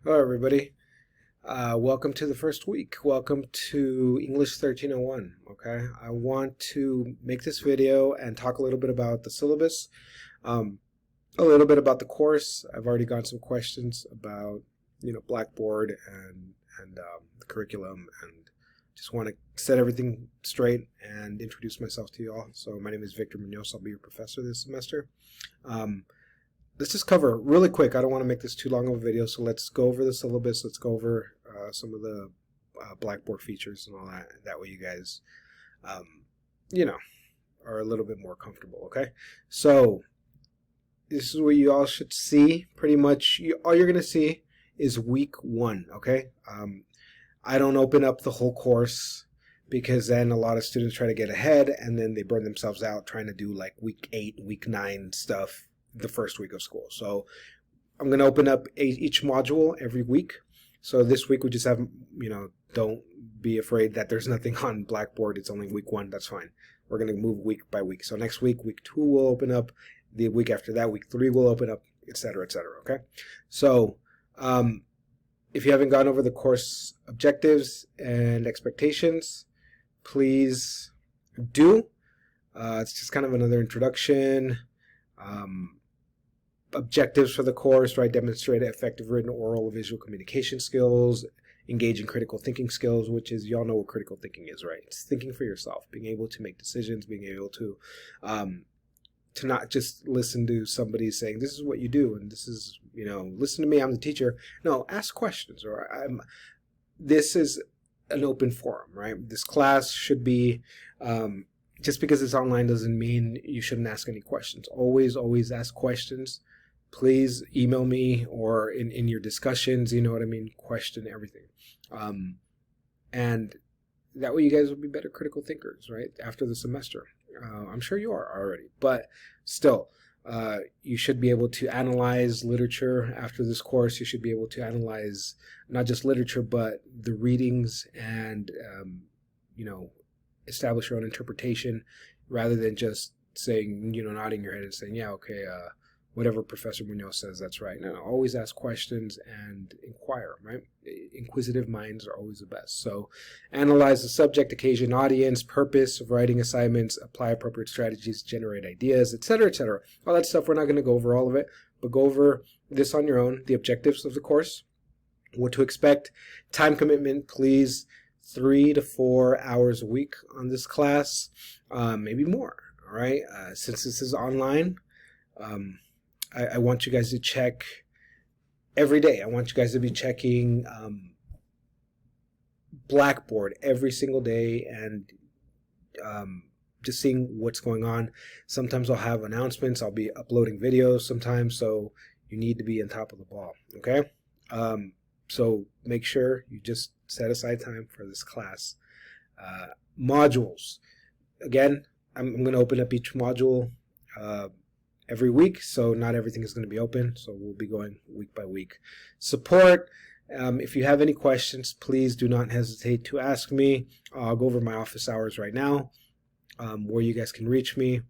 Hello, everybody. Welcome to the first week. Welcome to English 1301. Okay, I want to make this video and talk a little bit about the syllabus, um, a little bit about the course. I've already gotten some questions about, Blackboard and the curriculum, and just want to set everything straight and introduce myself to you all. So my name is Victor Munoz. I'll be your professor this semester. Let's just cover really quick. I don't want to make this too long of a video, so let's go over the syllabus. Let's go over some of the Blackboard features and all that. That way you guys, um, you know, are a little bit more comfortable, okay? So this is what you all should see. Pretty much all you're going to see is week 1, okay? I don't open up the whole course because then a lot of students try to get ahead and then they burn themselves out trying to do like week 8, week 9 stuff the first week of school. So I'm going to open up each module every week. So this week we just have, don't be afraid that there's nothing on Blackboard. It's only week 1. That's fine. We're going to move week by week. So next week, week 2 will open up. The week after that, week 3 will open up, etc., etc. Okay. So if you haven't gone over the course objectives and expectations, please do. It's just kind of another introduction. Objectives for the course, right? Demonstrate effective written, oral, visual communication skills, engage in critical thinking skills, which is, y'all know what critical thinking is, right? It's thinking for yourself, being able to make decisions, being able to not just listen to somebody saying, this is what you do, and this is, listen to me, I'm the teacher. No, ask questions, or this is an open forum, right? This class should be, just because it's online doesn't mean you shouldn't ask any questions. Always ask questions. Please email me or in your discussions, you know what I mean? Question everything. And that way you guys will be better critical thinkers, right? After the semester. I'm sure you are already, but still, you should be able to analyze literature after this course. You should be able to analyze not just literature, but the readings and, establish your own interpretation rather than just saying, nodding your head and saying, yeah, okay, whatever Professor Munoz says, that's right. No, always ask questions and inquire, right? Inquisitive minds are always the best. So analyze the subject, occasion, audience, purpose of writing assignments, apply appropriate strategies, generate ideas, etc., etc. All that stuff, we're not going to go over all of it, but go over this on your own, the objectives of the course, what to expect, time commitment, please, 3 to 4 hours a week on this class, maybe more, all right? Since this is online, I want you guys to check every day. I want you guys to be checking Blackboard every single day and just seeing what's going on. Sometimes I'll have announcements. I'll be uploading videos sometimes, so you need to be on top of the ball, okay? So make sure you just set aside time for this class. Modules. Again, I'm going to open up each module every week, so not everything is going to be open, so we'll be going week by week. Support. If you have any questions, please do not hesitate to ask me. I'll go over my office hours right now, where you guys can reach me,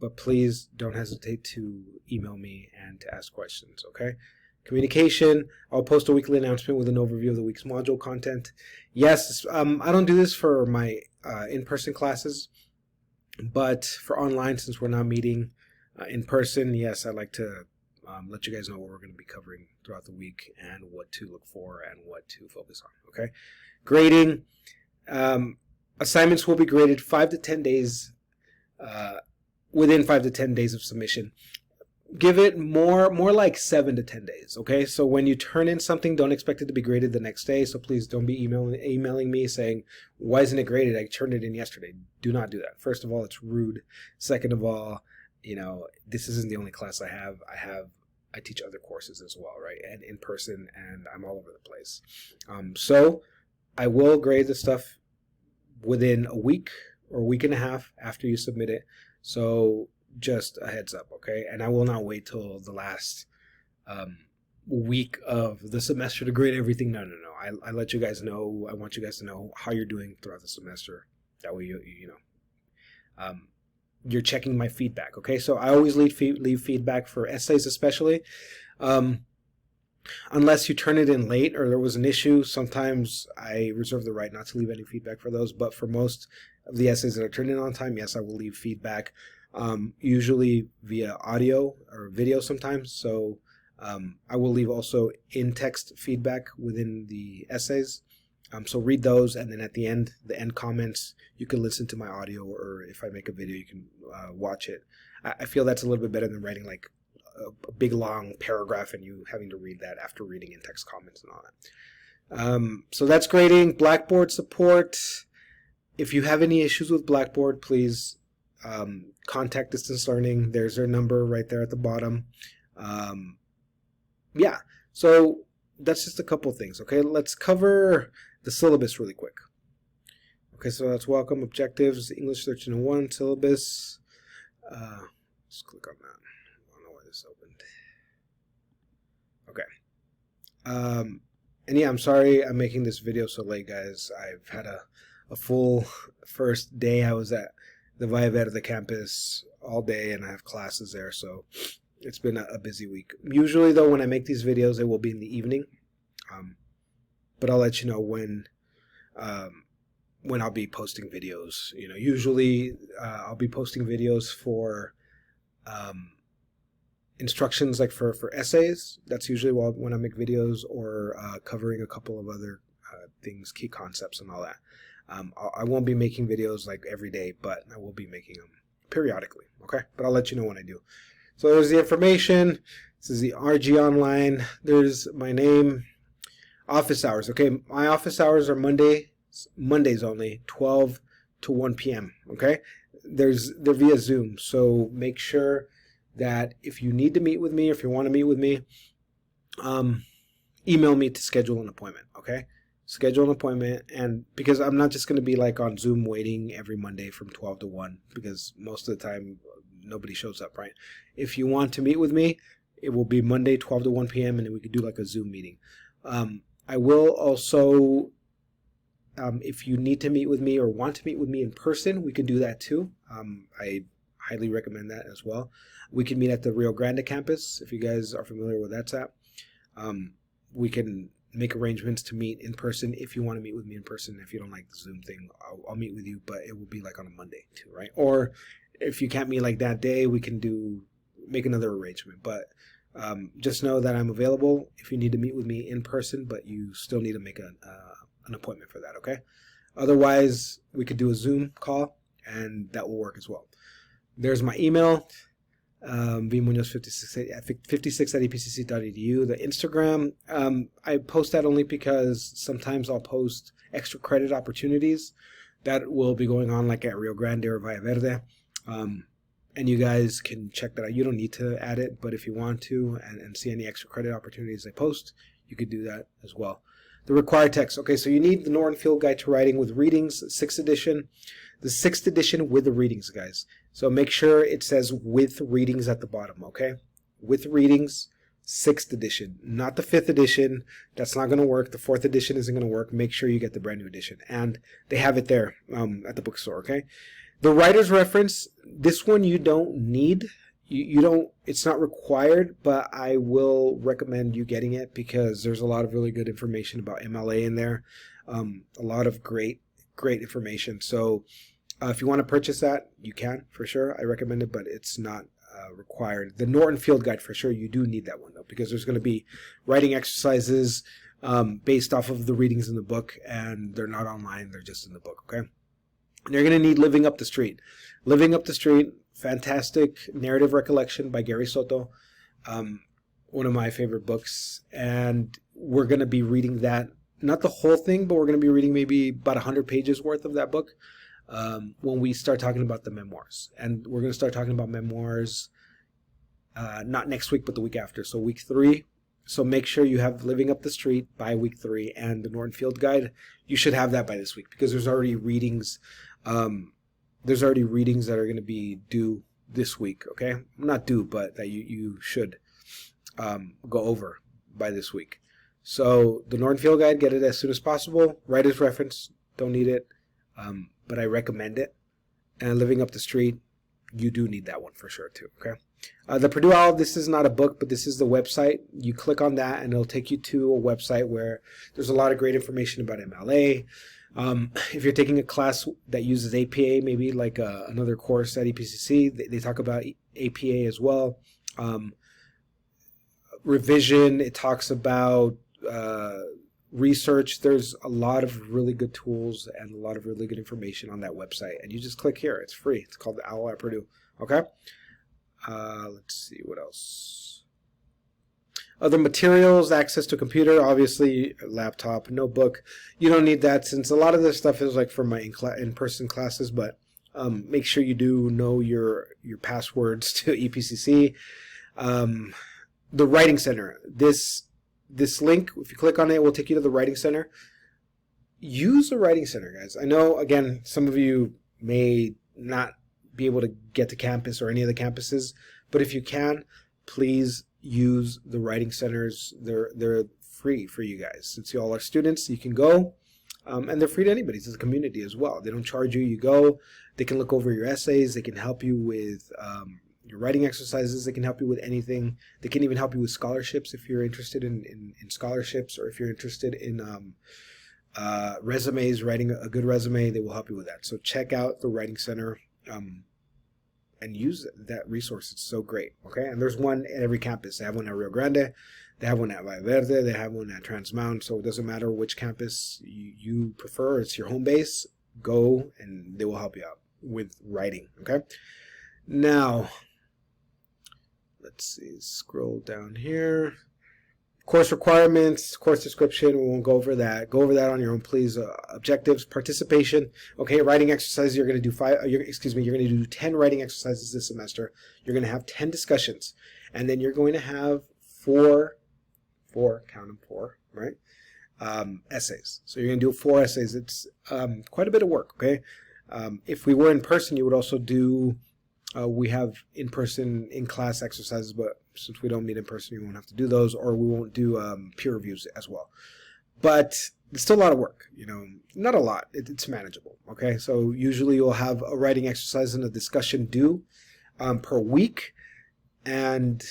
but please don't hesitate to email me and to ask questions, okay? Communication. I'll post a weekly announcement with an overview of the week's module content. Yes, I don't do this for my in-person classes, but for online, since we're not meeting in person, yes, I'd like to let you guys know what we're going to be covering throughout the week and what to look for and what to focus on, okay? Grading. Assignments will be graded 5 to 10 days, within 5 to 10 days of submission. Give it more like 7 to 10 days, okay? So when you turn in something, don't expect it to be graded the next day. So please don't be emailing me saying, why isn't it graded? I turned it in yesterday. Do not do that. First of all, it's rude. Second of all, this isn't the only class I have. I teach other courses as well, right? And in person, and I'm all over the place. So I will grade the stuff within a week or a week and a half after you submit it. So just a heads up, okay? And I will not wait till the last week of the semester to grade everything. No. I let you guys know. I want you guys to know how you're doing throughout the semester. That way you're checking my feedback, okay? So I always leave feedback for essays especially. unless you turn it in late or there was an issue. Sometimes I reserve the right not to leave any feedback for those, but for most of the essays that are turned in on time, yes, I will leave feedback, usually via audio or video sometimes. So I will leave also in-text feedback within the essays. So read those, and then at the end comments, you can listen to my audio, or if I make a video, you can watch it. I feel that's a little bit better than writing like a big long paragraph and you having to read that after reading in-text comments and all that. So that's grading. Blackboard support. If you have any issues with Blackboard, please contact Distance Learning. There's their number right there at the bottom. Yeah, so that's just a couple things. Okay, let's cover the syllabus really quick. Okay, so that's welcome, objectives, English 1301 syllabus. Let's click on that. I don't know why this opened. Okay. And yeah, I'm sorry I'm making this video so late, guys. I've had a full first day. I was at the Vallaverde campus all day, and I have classes there, so it's been a busy week. Usually, though, when I make these videos, it will be in the evening. But I'll let you know when I'll be posting videos. You know, usually I'll be posting videos for instructions, like for essays. That's usually when I make videos, or covering a couple of other things, key concepts and all that. I won't be making videos like every day, but I will be making them periodically. Okay, but I'll let you know when I do. So there's the information. This is the RG Online. There's my name. Office hours. Okay, my office hours are Mondays only, 12 to 1 p.m. Okay, they're via Zoom. So make sure that if you need to meet with me, or if you want to meet with me, email me to schedule an appointment. Okay, schedule an appointment, and because I'm not just going to be like on Zoom waiting every Monday from 12 to 1, because most of the time nobody shows up, right? If you want to meet with me, it will be Monday 12 to 1 p.m. and then we could do like a Zoom meeting. I will also, if you need to meet with me or want to meet with me in person, we can do that too. I highly recommend that as well. We can meet at the Rio Grande campus, if you guys are familiar with that's at. We can make arrangements to meet in person if you want to meet with me in person. If you don't like the Zoom thing, I'll meet with you, but it will be like on a Monday too, right? Or if you can't meet like that day, we can make another arrangement. But just know that I'm available if you need to meet with me in person, but you still need to make an appointment for that, okay? Otherwise, we could do a Zoom call, and that will work as well. There's my email, vmunoz56@epcc.edu. The Instagram, I post that only because sometimes I'll post extra credit opportunities that will be going on, like at Rio Grande or Vallaverde. And you guys can check that out. You don't need to add it, but if you want to and see any extra credit opportunities I post, you could do that as well. The required text. Okay, so you need the Norton Field Guide to Writing with Readings, 6th edition. The 6th edition with the readings, guys. So make sure it says with readings at the bottom, okay? With readings, 6th edition, not the 5th edition. That's not going to work. The 4th edition isn't going to work. Make sure you get the brand new edition. And they have it there at the bookstore, okay? The writer's reference, this one you don't need. You don't, it's not required, but I will recommend you getting it because there's a lot of really good information about MLA in there. A lot of great information. So if you want to purchase that, you can, for sure. I recommend it, but it's not required. The Norton Field Guide, for sure, you do need that one, though, because there's going to be writing exercises based off of the readings in the book, and they're not online. They're just in the book, okay? You're going to need Living Up the Street. Living Up the Street, fantastic narrative recollection by Gary Soto. One of my favorite books. And we're going to be reading that, not the whole thing, but we're going to be reading maybe about 100 pages worth of that book when we start talking about the memoirs. And we're going to start talking about memoirs not next week, but the week after. So week 3. So make sure you have Living Up the Street by week 3 and the Norton Field Guide. You should have that by this week because there's already readings. There's already readings that are going to be due this week. Okay, not due, but that you should go over by this week. So the Norton Field Guide, get it as soon as possible. Writer's reference, don't need it, but I recommend it. And Living Up the Street, you do need that one for sure too. Okay. The Purdue Owl, this is not a book, but this is the website. You click on that and it'll take you to a website where there's a lot of great information about MLA. If you're taking a class that uses APA, maybe like another course at EPCC, they talk about APA as well. Revision, it talks about research. There's a lot of really good tools and a lot of really good information on that website. And you just click here. It's free. It's called the Owl at Purdue. Okay? Let's see what else. Other materials, access to a computer, obviously laptop, notebook. You don't need that since a lot of this stuff is like for my in-person classes, but make sure you do know your passwords to EPCC. The Writing Center. This link, if you click on it, will take you to the Writing Center. Use the Writing Center, guys. I know, again, some of you may not be able to get to campus or any of the campuses, but if you can, please use the Writing Centers. They're free for you guys. Since you all are students, you can go, and they're free to anybody. It's a community as well. They don't charge you. You go. They can look over your essays. They can help you with your writing exercises. They can help you with anything. They can even help you with scholarships if you're interested in scholarships, or if you're interested in resumes, writing a good resume. They will help you with that. So check out the Writing Center. And use that resource. It's so great. Okay, and there's one at every campus. They have one at Rio Grande, they have one at Valle Verde, they have one at Trans Mountain. So it doesn't matter which campus you prefer. It's your home base. Go, and they will help you out with writing. Okay, now let's see. Scroll down here. Course requirements, course description, we won't go over that. Go over that on your own, please. Objectives, participation. Okay, writing exercises, you're going to do you're going to do 10 writing exercises this semester. You're going to have 10 discussions. And then you're going to have four, count them, four, right? Essays. So you're going to do 4 essays. It's quite a bit of work, okay? If we were in person, you would also do, we have in-person, in-class exercises, but since we don't meet in person, we won't have to do those, or we won't do peer reviews as well. But it's still a lot of work, you know, not a lot. It's manageable, okay? So usually you'll have a writing exercise and a discussion due per week, and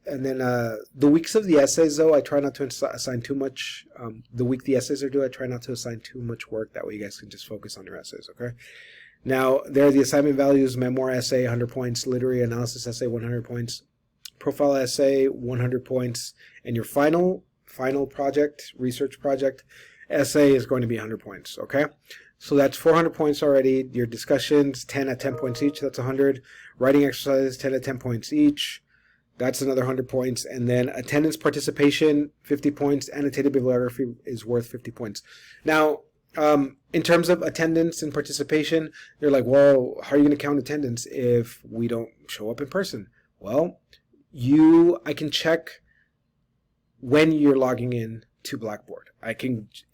then the weeks of the essays, though, I try not to assign too much. The week the essays are due, I try not to assign too much work. That way you guys can just focus on your essays, okay? Now, there are the assignment values: memoir essay, 100 points, literary analysis essay, 100 points, profile essay, 100 points, and your final project, research project essay is going to be 100 points, okay? So that's 400 points already. Your discussions, 10 at 10 points each, that's 100. Writing exercises, 10 at 10 points each, that's another 100 points. And then attendance, participation, 50 points. Annotated bibliography is worth 50 points. Now, in terms of attendance and participation, you're like, well, how are you going to count attendance if we don't show up in person? Well, I can check when you're logging in to Blackboard.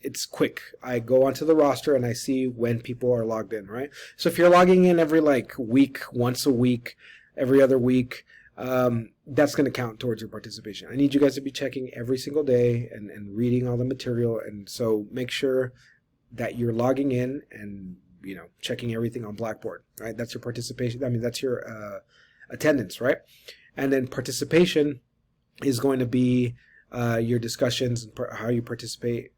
It's quick. I go onto the roster and I see when people are logged in, right? So if you're logging in every week, once a week, every other week, that's going to count towards your participation. I need you guys to be checking every single day and reading all the material. And so make sure that you're logging in and, you know, checking everything on Blackboard, right? That's your participation. I mean, that's your attendance, right? And then participation is going to be your discussions and how you participate.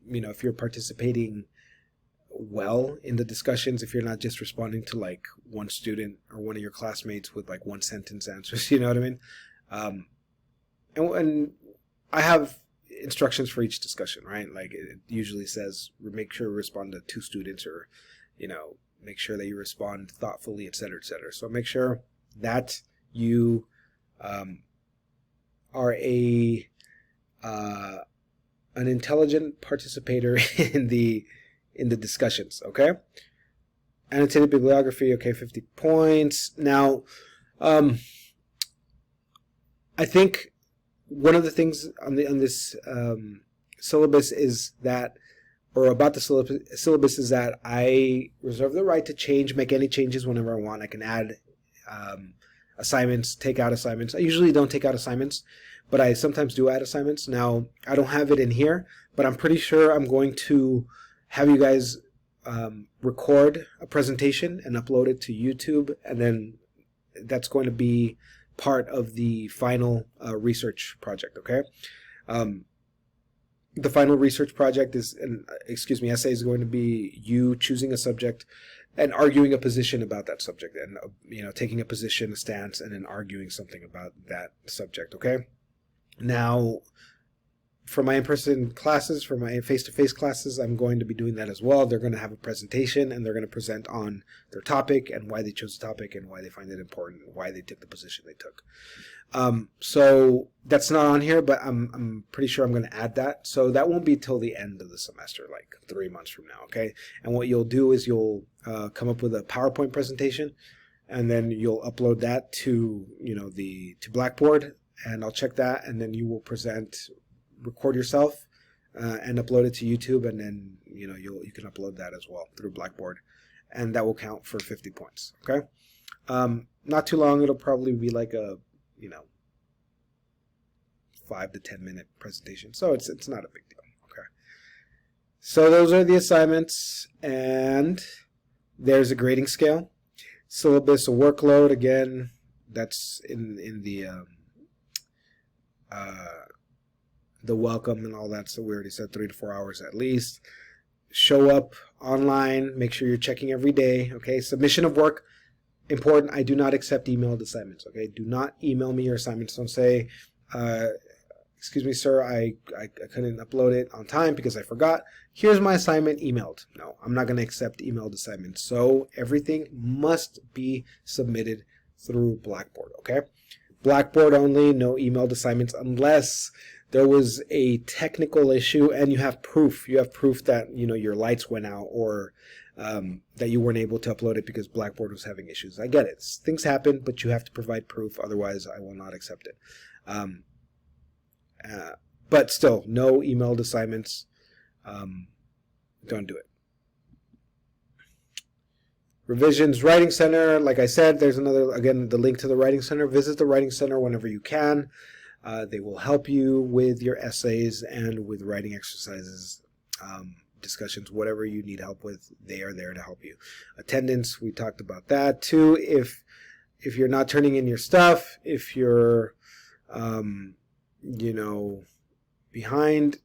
You know, if you're participating well in the discussions, if you're not just responding to like one student or one of your classmates with like one sentence answers, you know what I mean? And I have instructions for each discussion, right? Like it usually says, make sure to respond to 2 students, or, you know, make sure that you respond thoughtfully, etc., etc. So make sure that you are an intelligent participator in the discussions, okay? Annotated bibliography, okay, 50 points. Now, I think one of the things on this syllabus is that, or about the syllabus is that I reserve the right to make any changes whenever I want. I can add assignments, take out assignments. I usually don't take out assignments, but I sometimes do add assignments. Now, I don't have it in here, but I'm pretty sure I'm going to have you guys record a presentation and upload it to YouTube, and then that's going to be part of the final research project. Okay. The final research project is, essay is going to be you choosing a subject and arguing a position about that subject, and taking a position, a stance, and then arguing something about that subject. Okay. Now, for my in-person classes, for my face-to-face classes, I'm going to be doing that as well. They're going to have a presentation, and they're going to present on their topic and why they chose the topic and why they find it important, why they took the position they took. So that's not on here, but I'm pretty sure I'm going to add that. So that won't be till the end of the semester, like 3 months from now, okay? And what you'll do is you'll come up with a PowerPoint presentation, and then you'll upload that to to Blackboard, and I'll check that, and then you will record yourself and upload it to YouTube, and then you can upload that as well through Blackboard, and that will count for 50 points. Okay. Not too long. It'll probably be like a 5 to 10 minute presentation, so it's not a big deal. Okay. So those are the assignments, and there's a grading scale, syllabus, a workload. Again, that's in the welcome and all that, so we already said 3 to 4 hours at least. Show up online, make sure you're checking every day. Okay. Submission of work, important. I do not accept emailed assignments. Okay. Do not email me your assignments. Don't say, excuse me, sir, I couldn't upload it on time because I forgot. Here's my assignment emailed. No, I'm not going to accept emailed assignments. So everything must be submitted through Blackboard. Okay. Blackboard only, no emailed assignments unless there was a technical issue and you have proof. You have proof that your lights went out, or that you weren't able to upload it because Blackboard was having issues. I get it. Things happen, but you have to provide proof. Otherwise, I will not accept it. But still, no emailed assignments. Don't do it. Revisions, Writing Center. Like I said, there's again, the link to the Writing Center. Visit the Writing Center whenever you can. They will help you with your essays and with writing exercises, discussions, whatever you need help with. They are there to help you. Attendance, we talked about that too. If you're not turning in your stuff, if you're behind,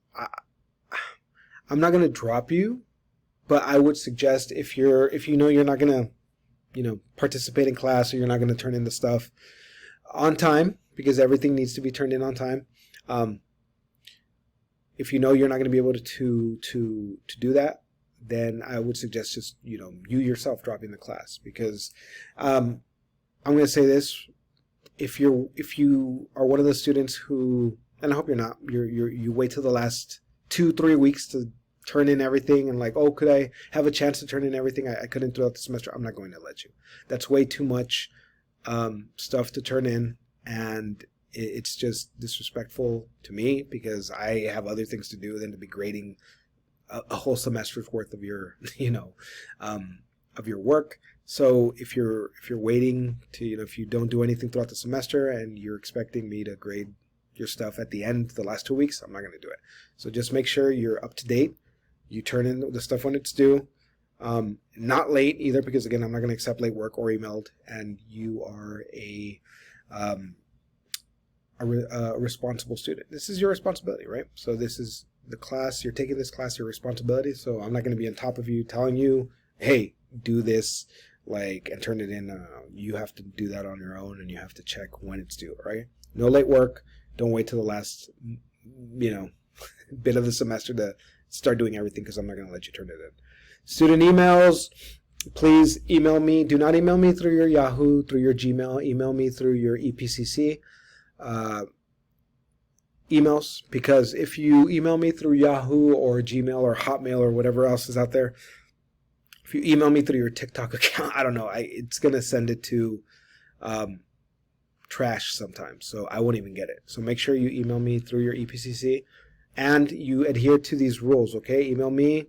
I'm not going to drop you, but I would suggest if you're not going to participate in class, or you're not going to turn in the stuff on time, because everything needs to be turned in on time. If you're not going to be able to do that, then I would suggest just you yourself dropping the class, because I'm going to say this: if you are one of those students who, and I hope you're not, you wait till the last 2-3 weeks to turn in everything, and like, oh, could I have a chance to turn in everything? I couldn't throughout the semester. I'm not going to let you. That's way too much stuff to turn in, and it's just disrespectful to me, because I have other things to do than to be grading a whole semester's worth of your of your work. So if you're waiting to if you don't do anything throughout the semester and you're expecting me to grade your stuff at the end, the last 2 weeks, I'm not going to do it. So just make sure you're up to date. You turn in the stuff when it's due. Not late either, because again, I'm not going to accept late work or emailed, and you are a responsible student. This is your responsibility, right? So this is the class. You're taking this class, your responsibility. So I'm not going to be on top of you telling you, hey, do this, and turn it in. You have to do that on your own, and you have to check when it's due, right? No late work. Don't wait till the last, bit of the semester to start doing everything, because I'm not going to let you turn it in. Student emails, please email me. Do not email me through your Yahoo, through your Gmail. Email me through your EPCC emails, because if you email me through Yahoo or Gmail or Hotmail or whatever else is out there, if you email me through your TikTok account, I don't know, it's going to send it to trash sometimes, so I won't even get it. So make sure you email me through your EPCC, and you adhere to these rules, okay? Email me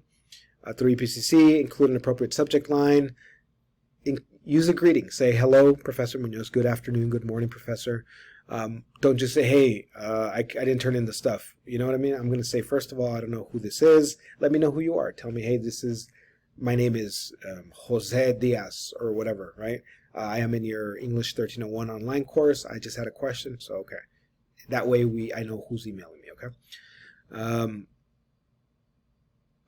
through EPCC, include an appropriate subject line, use a greeting. Say, hello, Professor Munoz, good afternoon, good morning, Professor. Don't just say, hey, I didn't turn in the stuff. You know what I mean? I'm going to say, first of all, I don't know who this is. Let me know who you are. Tell me, hey, this is my name is Jose Diaz or whatever, right? I am in your English 1301 online course. I just had a question, so okay. That way I know who's emailing me, okay?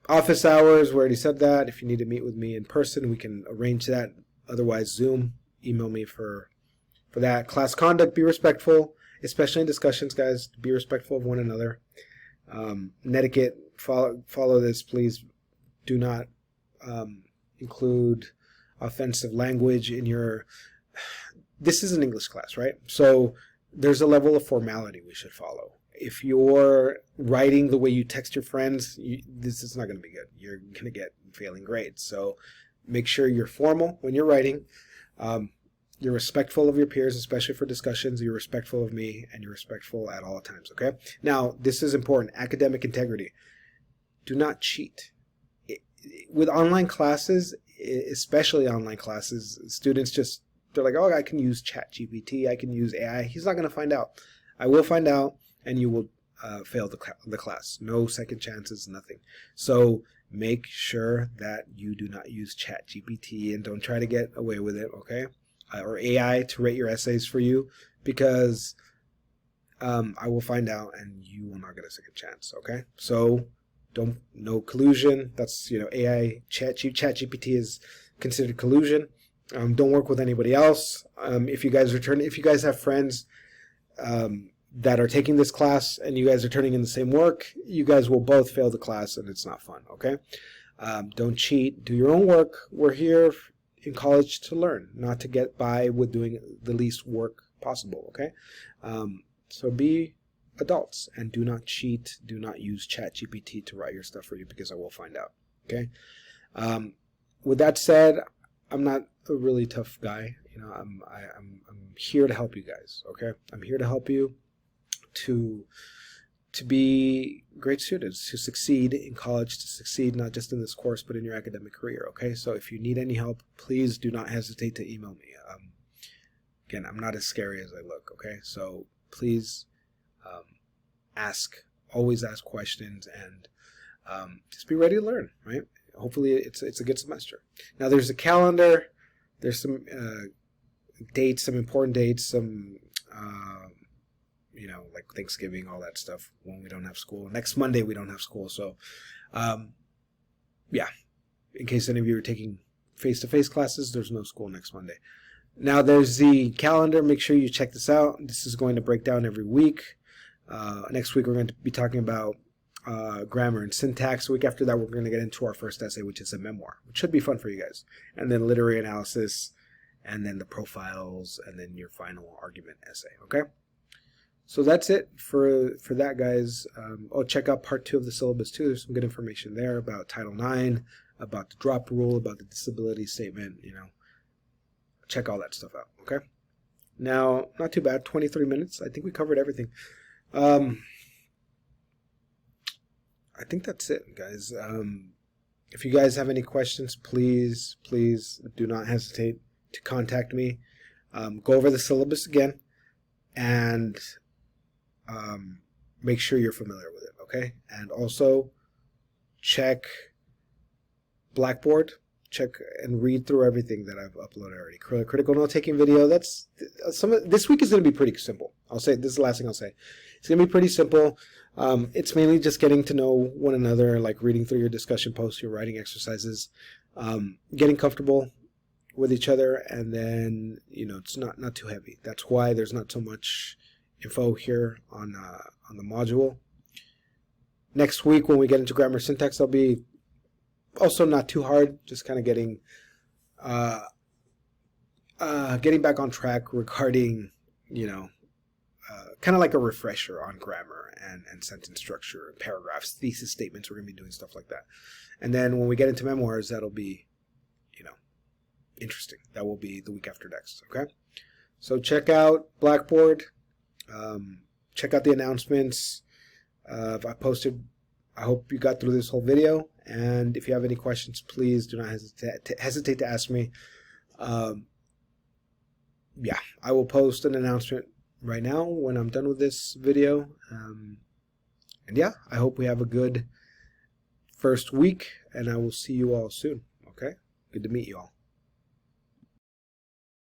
Office hours, we already said that. If you need to meet with me in person, we can arrange that. Otherwise, Zoom, email me for that. Class conduct, be respectful, especially in discussions, guys. Be respectful of one another. Etiquette, follow this, please. Do not include offensive language in your... This is an English class, right? So there's a level of formality we should follow. If you're writing the way you text your friends, this is not going to be good. You're going to get failing grades. So make sure you're formal when you're writing. You're respectful of your peers, especially for discussions. You're respectful of me, and you're respectful at all times, okay? Now, this is important. Academic integrity. Do not cheat. With online classes, especially online classes, students just, they're like, oh, I can use ChatGPT, I can use AI. He's not going to find out. I will find out, and you will fail the class. No second chances, nothing. So make sure that you do not use ChatGPT and don't try to get away with it, okay? Or AI to rate your essays for you, because I will find out and you will not get a second chance, okay? So no collusion. That's, AI, ChatGPT is considered collusion. Don't work with anybody else. If you guys have friends that are taking this class and you guys are turning in the same work, you guys will both fail the class and it's not fun, okay? Don't cheat. Do your own work. We're here in college to learn, not to get by with doing the least work possible, okay? So be adults and do not cheat. Do not use ChatGPT to write your stuff for you, because I will find out, okay? With that said, I'm not a really tough guy. I'm here to help you guys, okay? I'm here to help you to be great students, to succeed in college, to succeed not just in this course, but in your academic career, okay? So if you need any help, please do not hesitate to email me. Again, I'm not as scary as I look, okay? So please always ask questions, and just be ready to learn, right? Hopefully it's a good semester. Now there's a calendar, there's some dates, some important dates, some like Thanksgiving, all that stuff, when we don't have school. Next Monday we don't have school, so yeah, in case any of you are taking face-to-face classes, there's no school next Monday. Now there's the calendar. Make sure you check this out. This is going to break down every week. Next week we're going to be talking about grammar and syntax. The week after that we're going to get into our first essay, which is a memoir, which should be fun for you guys. And then literary analysis, and then the profiles, and then your final argument essay, okay? So that's it for that, guys. Check out part 2 of the syllabus too. There's some good information there about Title IX, about the drop rule, about the disability statement, Check all that stuff out, okay? Now, not too bad, 23 minutes. I think we covered everything. I think that's it, guys. If you guys have any questions, please do not hesitate to contact me. Go over the syllabus again, and make sure you're familiar with it, okay? And also check Blackboard. Check and read through everything that I've uploaded already. Critical note-taking video. This week is going to be pretty simple. I'll say this is the last thing I'll say. It's going to be pretty simple. It's mainly just getting to know one another, like reading through your discussion posts, your writing exercises, getting comfortable with each other, and then it's not too heavy. That's why there's not so much info here on the module. Next week when we get into grammar syntax, I'll be also not too hard, just kind of getting back on track regarding, kind of like a refresher on grammar and sentence structure, paragraphs, thesis statements. We're going to be doing stuff like that. And then when we get into memoirs, that'll be, interesting. That will be the week after next, okay? So check out Blackboard. Check out the announcements. I posted. I hope you got through this whole video. And if you have any questions, please do not hesitate to ask me. Yeah, I will post an announcement right now when I'm done with this video. And yeah, I hope we have a good first week, and I will see you all soon. Good to meet you all.